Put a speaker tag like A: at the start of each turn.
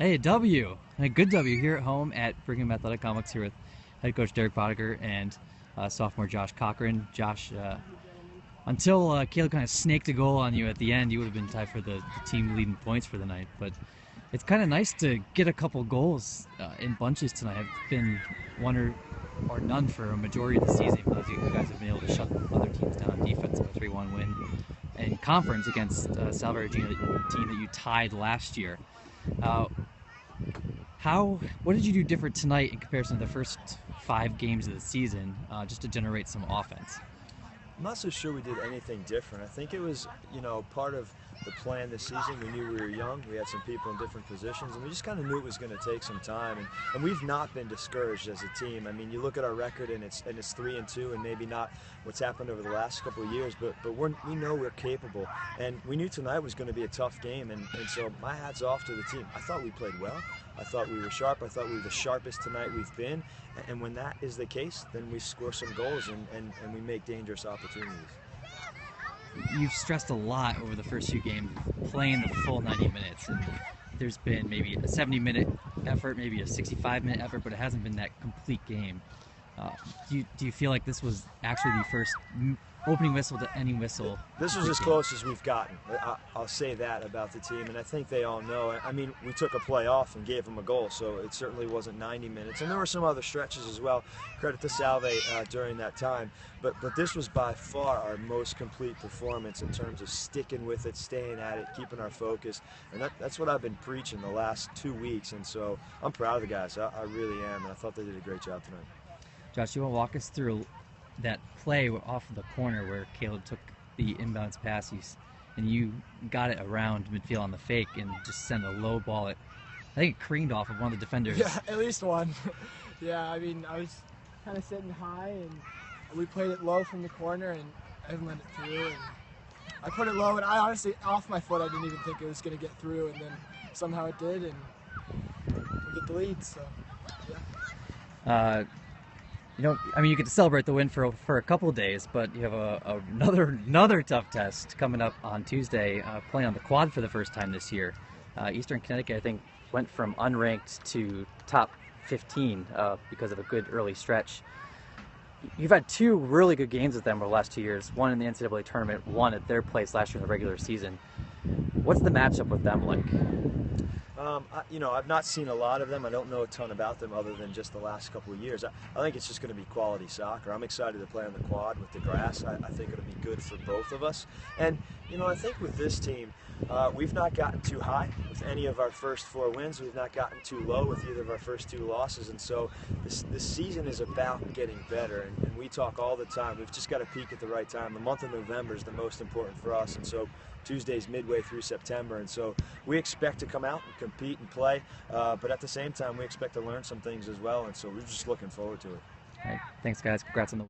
A: Hey, a good W here at home at Brigham Athletic Complex here with head coach Derek Boddicker and sophomore Josh Cochran. Josh, until Caleb kind of snaked a goal on you at the end, you would have been tied for the team leading points for the night. But it's kind of nice to get a couple goals in bunches tonight. I've been one or none for a majority of the season because you guys have been able to shut other teams down on defense with a 3-1 win in conference against Salve, Regina, the team that you tied last year. What did you do different tonight in comparison to the first 5 games of the season, just to generate some offense?
B: I'm not so sure we did anything different. I think it was, part of the plan this season. We knew we were young. We had some people in different positions, and we just kind of knew it was going to take some time. And we've not been discouraged as a team. I mean, you look at our record, and it's 3-2, and maybe not what's happened over the last couple of years, but we know we're capable. And we knew tonight was going to be a tough game, and so my hat's off to the team. I thought we played well. I thought we were sharp. I thought we were the sharpest tonight we've been. And when that is the case, then we score some goals and we make dangerous opportunities.
A: You've stressed a lot over the first few games playing the full 90 minutes. And there's been maybe a 70-minute effort, maybe a 65-minute effort, but it hasn't been that complete game. Do you feel like this was actually the first opening whistle to any whistle?
B: This was as close as we've gotten. I'll say that about the team, and I think they all know. I mean, we took a play off and gave them a goal, so it certainly wasn't 90 minutes. And there were some other stretches as well. Credit to Salve during that time. But this was by far our most complete performance in terms of sticking with it, staying at it, keeping our focus. And that's what I've been preaching the last 2 weeks. And so I'm proud of the guys. I really am, and I thought they did a great job tonight.
A: Josh, you want to walk us through that play off of the corner where Caleb took the inbounds pass and you got it around midfield on the fake and just sent a low ball. I think it creamed off of one of the defenders.
C: Yeah, at least one. Yeah, I mean, I was kind of sitting high and we played it low from the corner and Evan let it through. And I put it low and I honestly, off my foot, I didn't even think it was going to get through, and then somehow it did, and we get the lead, so yeah.
A: You get to celebrate the win for a couple of days, but you have another tough test coming up on Tuesday, playing on the quad for the first time this year. Eastern Connecticut, I think, went from unranked to top 15 because of a good early stretch. You've had 2 really good games with them over the last 2 years, one in the NCAA tournament, one at their place last year in the regular season. What's the matchup with them like?
B: I've not seen a lot of them. I don't know a ton about them other than just the last couple of years. I think it's just going to be quality soccer. I'm excited to play on the quad with the grass. I think it'll be good for both of us. And, I think with this team, we've not gotten too high with any of our first 4 wins. We've not gotten too low with either of our first 2 losses. And so this season is about getting better. And we talk all the time. We've just got to peak at the right time. The month of November is the most important for us. And so Tuesday's midway through September. And so we expect to come out and compete and play. But at the same time, we expect to learn some things as well. And so we're just looking forward to it.
A: All right. Thanks, guys. Congrats on the